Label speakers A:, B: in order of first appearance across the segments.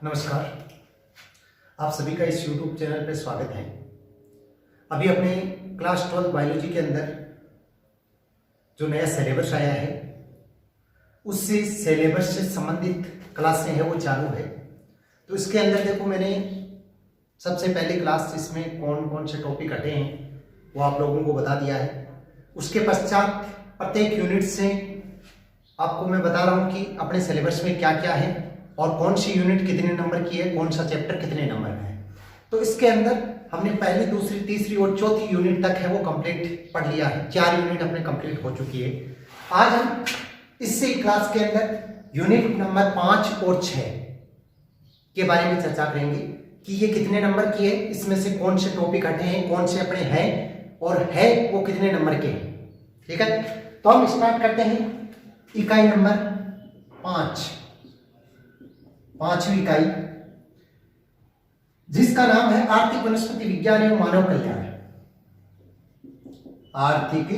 A: नमस्कार, आप सभी का इस YouTube चैनल पर स्वागत है। अभी अपने क्लास 12 बायोलॉजी के अंदर जो नया सिलेबस आया है उससे सिलेबस से संबंधित क्लासें हैं वो चालू है। तो इसके अंदर देखो मैंने सबसे पहले क्लास इसमें कौन कौन से टॉपिक हटे हैं वो आप लोगों को बता दिया है। उसके पश्चात प्रत्येक यूनिट से आपको मैं बता रहा हूँ कि अपने सिलेबस में क्या क्या है और कौन सी यूनिट कितने नंबर की है, कौन सा चैप्टर कितने नंबर का है। तो इसके अंदर हमने पहली, दूसरी, तीसरी और चौथी यूनिट तक है वो कंप्लीट पढ़ लिया है। 4 यूनिट अपने कंप्लीट हो चुकी है। आज हम इससे क्लास के अंदर यूनिट नंबर 5 और 6 के बारे में चर्चा करेंगे कि ये कितने नंबर की है, इसमें से कौन से टॉपिक हटे हैं, कौन से अपने हैं और है वो कितने नंबर के हैं। ठीक है, तो हम स्टार्ट करते हैं इकाई नंबर 5, 5वीं इकाई, जिसका नाम है आर्थिक वनस्पति विज्ञान एवं मानव कल्याण। आर्थिक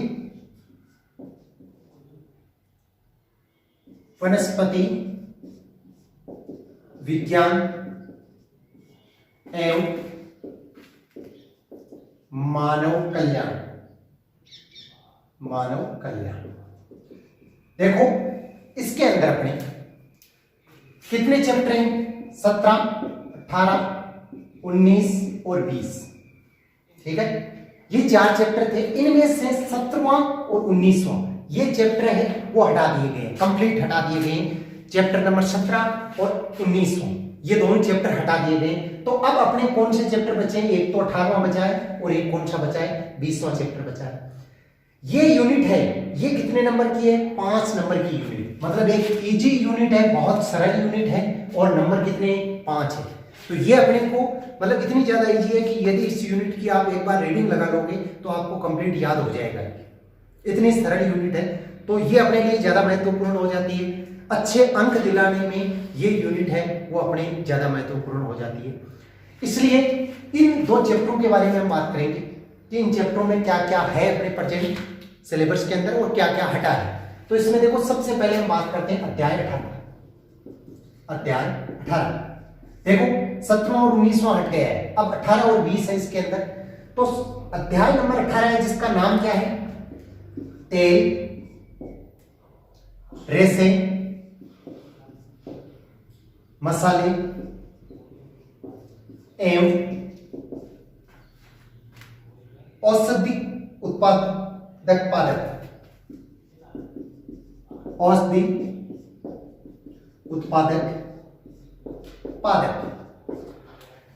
A: वनस्पति विज्ञान एवं मानव कल्याण। मानव कल्याण देखो, इसके अंदर अपने कितने चैप्टर हैं? 17, 18, 19 और 20। ठीक है, ये 4 चैप्टर थे। इनमें से 17वां और 19वां ये चैप्टर है वो हटा दिए गए, कंप्लीट हटा दिए गए। चैप्टर नंबर 17 और 19वां ये दोनों चैप्टर हटा दिए गए। तो अब अपने कौन से चैप्टर बचे हैं? एक तो 18वां बचा है और एक कौन सा बचा है? 20वां चैप्टर बचा है। ये यूनिट है, ये कितने नंबर की है? 5 नंबर की यूनिट। मतलब एक इजी यूनिट है, बहुत सरल यूनिट है और नंबर कितने? 5 है। तो ये अपने को मतलब इतनी ज्यादा इजी है कि यदि इस यूनिट की आप एक बार रीडिंग लगा लोगे तो आपको कंप्लीट याद हो जाएगा। इतनी सरल यूनिट है, तो ये अपने लिए ज्यादा महत्वपूर्ण हो जाती है। अच्छे अंक दिलाने में ये यूनिट है वो अपने ज्यादा महत्वपूर्ण हो जाती है। इसलिए इन 2 चैप्टरों के बारे में हम बात करेंगे कि इन चैप्टरों में क्या क्या है अपने प्रेजेंट सिलेबस के अंदर और क्या क्या हटा है। तो इसमें देखो, सबसे पहले हम बात करते हैं अध्याय 18। अध्याय 18 देखो, 17वां और 19वां हट गया है, अब 18 और 20 है इसके अंदर। तो अध्याय नंबर 18 है जिसका नाम क्या है? तेल, रेसे, मसाले एवं औषधि उत्पादक पादप। औषधि उत्पादक पादप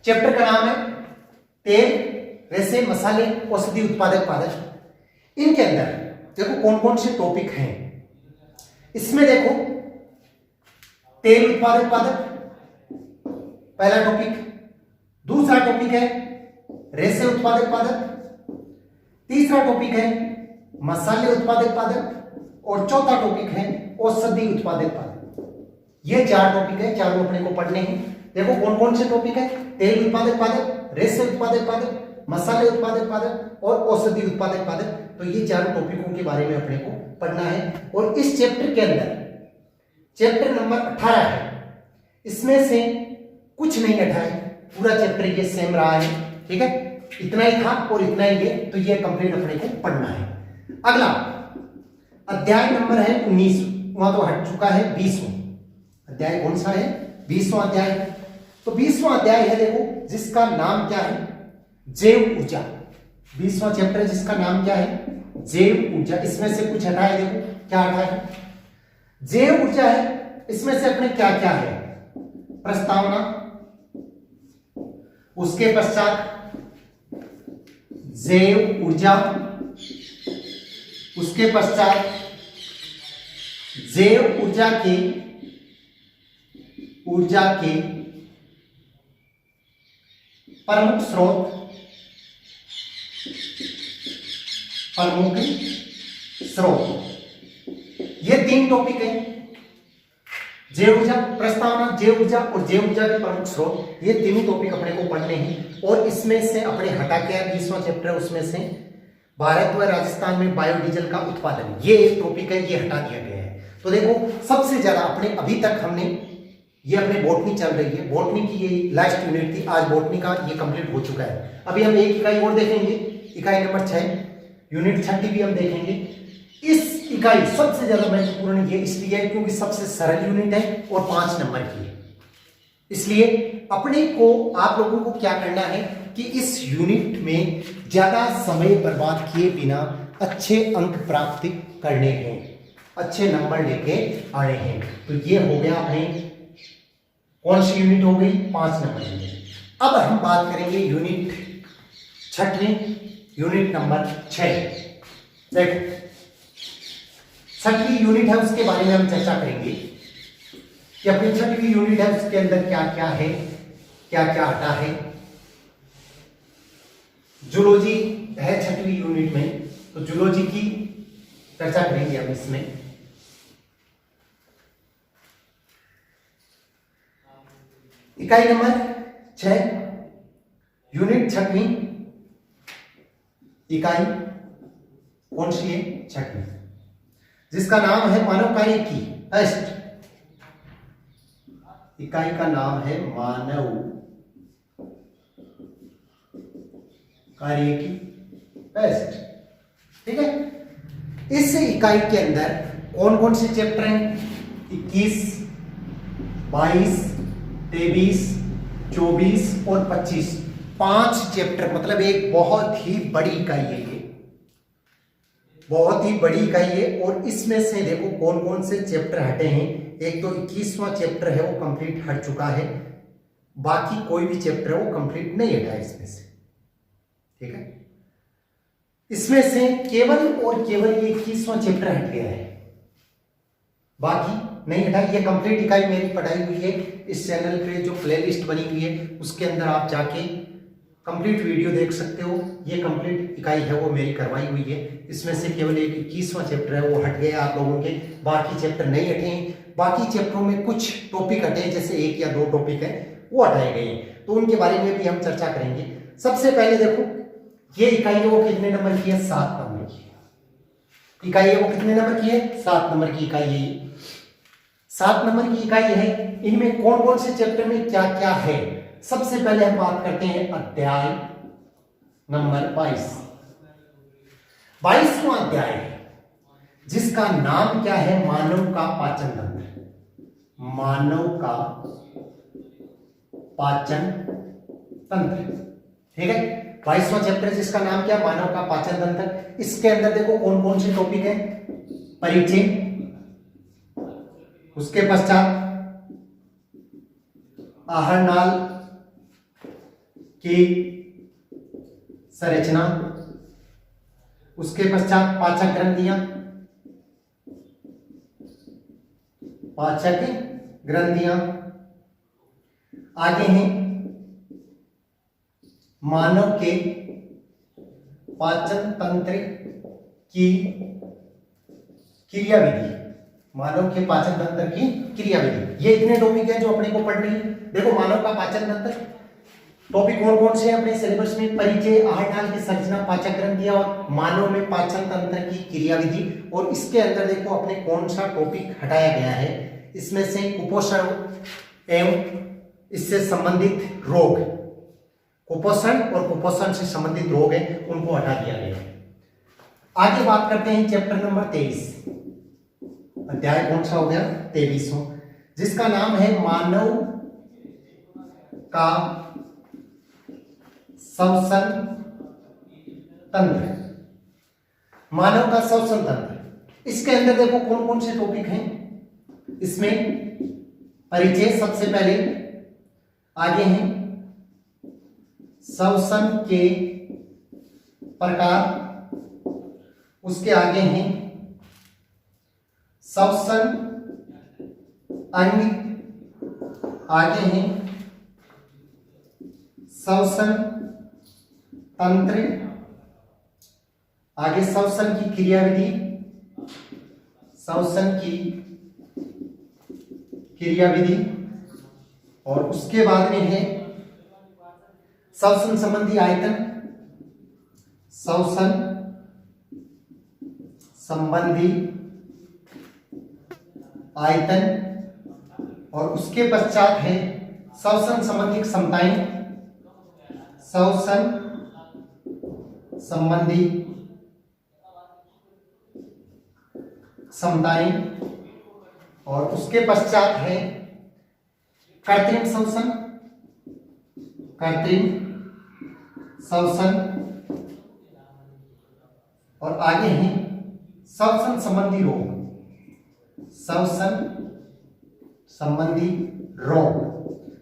A: चैप्टर का नाम है तेल, रेसे, मसाले, औषधि उत्पादक पादप। इनके अंदर देखो कौन कौन से टॉपिक हैं। इसमें देखो, तेल उत्पादक पादप पहला टॉपिक, दूसरा टॉपिक है रेसे उत्पादक पादप, तीसरा टॉपिक है मसाले उत्पादक पादप और चौथा टॉपिक है औषधि उत्पादक पादप। ये 4 टॉपिक है, चारों अपने को पढ़ने हैं। देखो कौन कौन से टॉपिक है? तेल उत्पादक पादप, रेसे उत्पादक पादप, मसाले उत्पादक पादप और औषधि उत्पादक पादप। तो ये चारों टॉपिकों के बारे में अपने को पढ़ना है। और इस चैप्टर के अंदर चैप्टर नंबर 18 है, इसमें से कुछ नहीं हटा है, पूरा चैप्टर ये सेम रहा है। ठीक है, इतना ही था और इतना ही है, तो ये कंप्लीट अपने को पढ़ना है। अगला अध्याय नंबर है 19, वहां तो हट चुका है 20वां अध्याय। कौन सा है? 20वां अध्याय। तो 20वां अध्याय है देखो, जिसका नाम क्या है? जैव ऊर्जा। 20वां चैप्टर जिसका नाम क्या है? जैव ऊर्जा। इसमें से कुछ हटा है, देखो क्या हटा है? जैव ऊर्जा है। इसमें से अपने क्या क्या है? प्रस्तावना, उसके पश्चात जैव ऊर्जा, उसके पश्चात जैव ऊर्जा के प्रमुख स्रोत, प्रमुख स्रोत। ये 3 टॉपिक है, जैव ऊर्जा, प्रस्तावना, जैव ऊर्जा और जैव ऊर्जा के प्रमुख स्रोत। ये तीनों टॉपिक अपने को पढ़ने हैं। और इसमें से अपने हटा के 20वां चैप्टर, उसमें से भारत व राजस्थान में बायोडीजल का उत्पादन, ये एक टॉपिक है, ये हटा दिया गया है। तो देखो सबसे ज्यादा अपने अभी तक हमने ये अपने बॉटनी चल रही है, बॉटनी की ये लास्ट यूनिट थी, आज बॉटनी का ये कंप्लीट हो चुका है। अभी हम एक इकाई और देखेंगे, इकाई नंबर 6, यूनिट 30 भी हम देखेंगे। इस इकाई सबसे ज्यादा महत्वपूर्ण ये इसलिए है क्योंकि सबसे सरल यूनिट है और 5 नंबर की है। इसलिए अपने को आप लोगों को क्या करना है कि इस यूनिट में ज्यादा समय बर्बाद किए बिना अच्छे अंक प्राप्त करने हैं, अच्छे नंबर लेके आए हैं। तो ये हो गया अपने कौन सी यूनिट हो गई, 5 नंबर यूनिट। अब हम बात करेंगे यूनिट 6वीं, यूनिट नंबर 6। देखो 6वीं यूनिट है, उसके बारे में हम चर्चा करेंगे कि अपनी 6वीं यूनिट है उसके अंदर क्या क्या है, क्या क्या आता है। जूलॉजी है 6वीं यूनिट में, तो जूलॉजी की चर्चा करेंगे हम इसमें। इकाई नंबर 6, यूनिट 6वीं, इकाई कौन सी है, 6वीं, जिसका नाम है मानव कार्य की अष्ट। इकाई का नाम है मानव कार्य की अष्ट। ठीक है, इस इकाई के अंदर कौन कौन से चैप्टर हैं, 21, 22, 23, 24 और 25, 5 चैप्टर, मतलब एक बहुत ही बड़ी इकाई है, ये बहुत ही बड़ी इकाई है। और इसमें से देखो कौन कौन से चैप्टर हटे हैं। एक तो 21वां चैप्टर है वो कंप्लीट हट चुका है, बाकी कोई भी चैप्टर है वो कंप्लीट नहीं हटा है इसमें से। ठीक है, इसमें से केवल और केवल ये 21वां चैप्टर हट गया है, बाकी नहीं हटा। ये कंप्लीट इकाई मेरी पढ़ाई हुई है, इस चैनल पे जो प्लेलिस्ट बनी हुई है उसके अंदर आप जाके कंप्लीट वीडियो देख सकते हो। ये कंप्लीट इकाई है वो मेरी करवाई हुई है। इसमें से केवल एक 21वां चैप्टर है वो हट गया आप लोगों के, बाकी चैप्टर नहीं हटे हैं। बाकी चैप्टरों में कुछ टॉपिक हटे हैं, जैसे 1 या 2 टॉपिक है वो हटाए गए हैं, तो उनके बारे में भी हम चर्चा करेंगे। सबसे पहले देखो ये इकाई है वो कितने नंबर की है, 7 नंबर की इकाई है वो कितने नंबर की है, 7 नंबर की इकाई है। 7 नंबर की इकाई है, इनमें कौन कौन से चैप्टर में क्या क्या है। सबसे पहले हम बात करते हैं अध्याय नंबर 22, 22वां अध्याय जिसका नाम क्या है, मानव का पाचन तंत्र। मानव का पाचन तंत्र। ठीक है, 22वां चैप्टर जिसका नाम क्या, मानव का पाचन तंत्र। इसके अंदर देखो कौन कौन से टॉपिक है, परिचय, उसके पश्चात आहार नाल की संरचना, उसके पश्चात पाचक ग्रंथियां, पाचक ग्रंथियां, आगे हैं मानव के पाचन तंत्र की क्रियाविधि। मानव के पाचन तंत्र की क्रियाविधि, ये इतने टॉपिक हैं जो अपने को पढ़ने हैं। देखो मानव का पाचन तंत्र टॉपिक कौन कौन से हैं अपने सिलेबस में, परिचय, आहार नाल की संरचना, पाचक ग्रंथियां और मानव में पाचन तंत्र की क्रियाविधि। और इसके अंदर देखो अपने कौन सा टॉपिक हटाया गया है, इसमें से कुपोषण एवं इससे संबंधित रोग, कुपोषण और कुपोषण से संबंधित रोग हैं उनको हटा दिया गया है। आगे बात करते हैं चैप्टर नंबर 23, अध्याय कौन सा हो गया, 23वां, जिसका नाम है मानव का श्वसन तंत्र। मानव का श्वसन तंत्र, इसके अंदर देखो कौन कौन से टॉपिक हैं। इसमें परिचय सबसे पहले, आगे हैं श्वसन के प्रकार, उसके आगे हैं श्वसन अंग, आगे हैं श्वसन तंत्र, आगे श्वसन की क्रियाविधि, श्वसन की क्रियाविधि, और उसके बाद में है श्वसन संबंधी आयतन, श्वसन संबंधी आयतन, और उसके पश्चात है श्वसन संबंधी क्षमताएं, श्वसन संबंधी क्षमताएं, और उसके पश्चात है कृत्रिम श्वसन, कृत्रिम श्वसन, और आगे है श्वसन संबंधी रोग, श्वसन संबंधी रोग।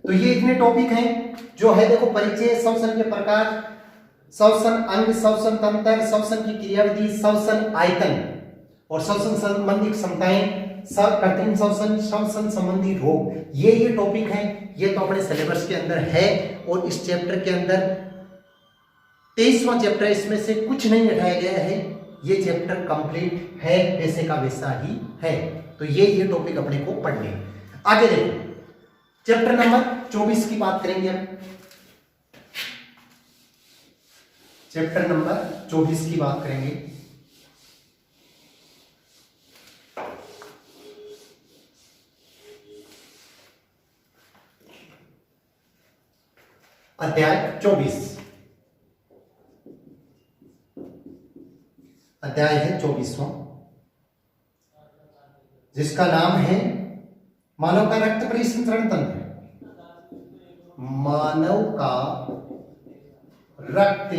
A: तो ये इतने टॉपिक हैं जो है देखो परिचय, श्वसन के प्रकार, श्वसन अंग, श्वसन तंत्र, श्वसन की क्रियाविधि, श्वसन आयतन और श्वसन संबंधी क्षमताएं, कृत्रिम श्वसन, श्वसन संबंधी रोग, ये टॉपिक हैं। ये तो अपने सिलेबस के अंदर है और इस चैप्टर के अंदर 23वां चैप्टर, इसमें से कुछ नहीं हटाया गया है। ये चैप्टर कंप्लीट है, वैसे का वैसा ही है। तो ये टॉपिक अपने को पढ़ने। आगे देखो चैप्टर नंबर 24 की बात करेंगे हम। चैप्टर नंबर 24 की बात करेंगे। अध्याय 24, अध्याय है 24वां, जिसका नाम है मानव का रक्त परिसंचरण तंत्र। मानव का रक्त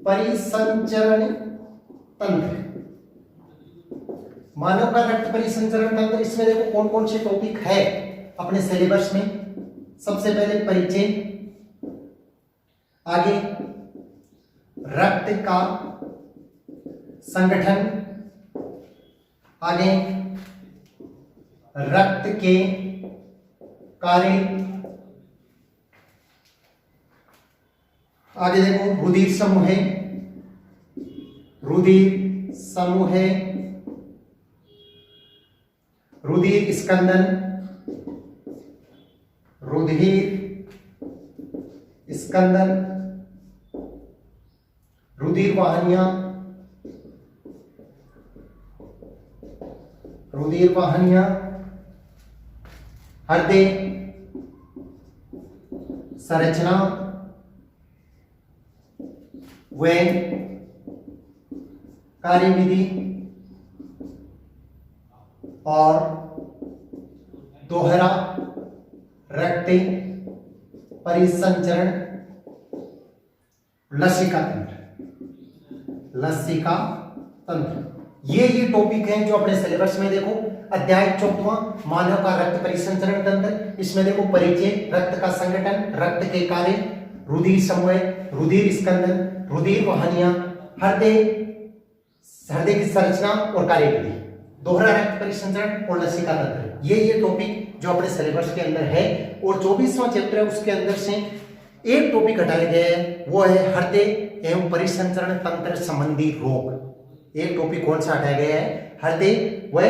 A: परिसंचरण तंत्र, मानव का रक्त परिसंचरण तंत्र। इसमें देखो कौन कौन से टॉपिक है अपने सिलेबस में। सबसे पहले परिचय, आगे रक्त का संगठन, आगे रक्त के कार्य, आगे देखो रुधिर समूह है, रुधिर समूह है, रुधिर स्कंदन, रुधिर स्कंदन, रुधिर वाहिनियां, रुधिर वाहिनियां, हृदय संरचना व कार्यविधि और दोहरा रक्त परिसंचरण लसिका तंत्र, लसिका तंत्र। ये टॉपिक हैं जो अपने सिलेबस में देखो। अध्याय 24वां मानव का रक्त परिसंचरण तंत्र। इसमें देखो परिचय, रक्त का संगठन, रक्त के कार्य, रुधिर समूह, रुधिर स्कंदन, रुधिर वाहिनियां, हृदय, हृदय की संरचना और कार्यविधि, दोहरा रक्त परिसंचरण और लसिका तंत्र। ये टॉपिक जो अपने सिलेबस के अंदर है। और 24वां चैप्टर है, उसके अंदर से एक टॉपिक हटाया गया है, वो है हृदय एवं परिसंचरण तंत्र संबंधी रोग। एक टॉपिक कौन सा हटाया गया है? हृदय व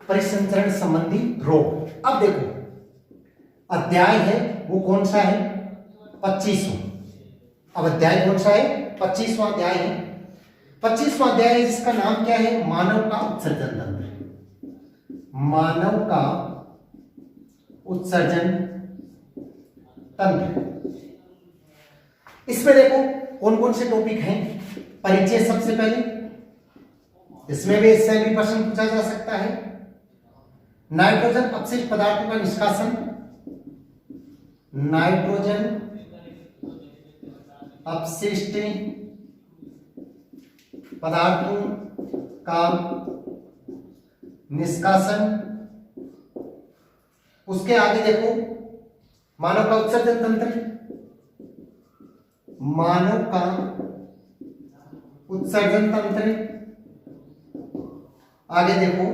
A: परिसंचरण संबंधी रोग। अब देखो अध्याय है वो कौन सा है? 25वां। अब अध्याय कौन सा है? 25वां अध्याय है। 25वां अध्याय है जिसका नाम क्या है? मानव का उत्सर्जन तंत्र। मानव का उत्सर्जन तंत्र। इसमें देखो कौन कौन से टॉपिक हैं। परिचय सबसे पहले, इसमें भी इससे भी प्रश्न पूछा जा सकता है। नाइट्रोजन अपशिष्ट पदार्थों का निष्कासन, नाइट्रोजन अपशिष्ट पदार्थों का निष्कासन। उसके आगे देखो मानव का उत्सर्जन तंत्र, मानव का उत्सर्जन तंत्र। आगे देखो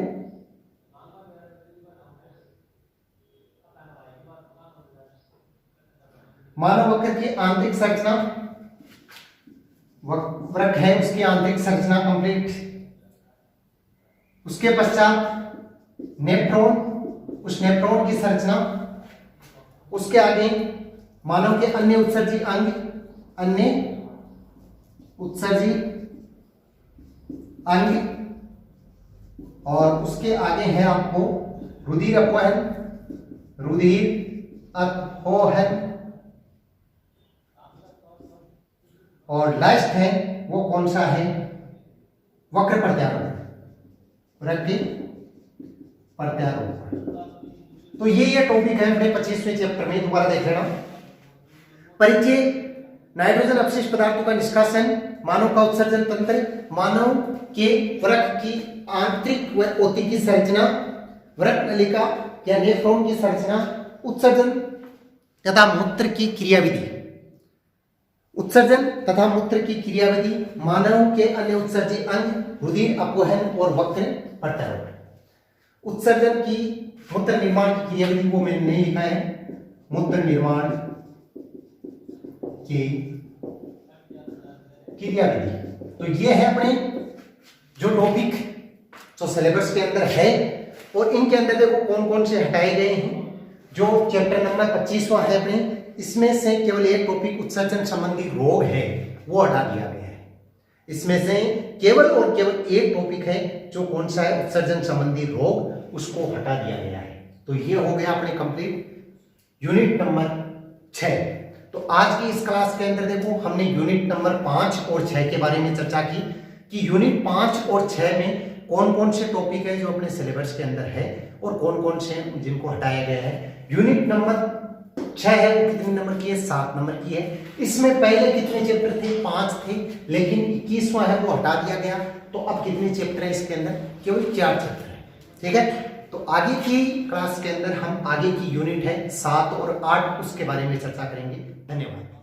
A: मानव वक्र की आंतरिक संरचना, वृक्क है उसकी आंतरिक संरचना कंप्लीट। उसके पश्चात नेफ्रॉन, उस नेफ्रॉन की संरचना। उसके आगे मानव के अन्य उत्सर्जी अंग, अन्य उत्सर्जी अंग। और उसके आगे है आपको रुधिर अपवहन, रुधिर अपवहन, और लास्ट है वो कौन सा है, वक्र प्रत्यारोपण, वक्र प्रत्यारोपण। तो ये टॉपिक है अपने 25वें चैप्टर में, दोबारा देख लेना। परिचय, नाइट्रोजन अपशिष्ट पदार्थों का निष्कासन, मानव का उत्सर्जन तंत्र, मानव के वृक्क की आंतरिक व औतिकी संरचना, वृक्क नलिका या नेफ्रॉन की संरचना, उत्सर्जन तथा मूत्र की क्रियाविधि, उत्सर्जन तथा मूत्र की क्रियाविधि, मानव के अन्य उत्सर्जी अंग, रुधिर अपवहन और वक्र प्रत्यारोपण। उत्सर्जन की मूत्र निर्माण की क्रियाविधि वो मैंने नहीं लिखा है, मूत्र निर्माण की क्रियाविधि। तो ये है अपने जो टॉपिक जो सिलेबस के अंदर है, और इनके अंदर देखो कौन कौन से हटाए गए हैं। जो चैप्टर नंबर 25वां है अपने, इसमें से केवल एक टॉपिक उत्सर्जन संबंधी रोग है वो हटा दिया गया है। इसमें से केवल और केवल एक टॉपिक है जो कौन सा है, उत्सर्जन संबंधी रोग, उसको हटा दिया गया है। तो ये हो गया अपने कंप्लीट यूनिट नंबर 6। तो आज की इस क्लास के अंदर देखो हमने यूनिट नंबर 5 और 6 के बारे में चर्चा की कि यूनिट 5 और 6 में कौन कौन से टॉपिक है जो अपने सिलेबस के अंदर है और कौन कौन से जिनको हटाया गया है। यूनिट नंबर 6 है वो कितने नंबर की है, 7 नंबर की है। इसमें पहले कितने चैप्टर थे, 5 थे, लेकिन 21वां है वो हटा दिया गया। तो अब कितने चैप्टर है इसके अंदर, केवल 4 चैप्टर है। ठीक है, तो आगे की क्लास के अंदर हम आगे की यूनिट है 7 और 8 उसके बारे में चर्चा करेंगे। धन्यवाद।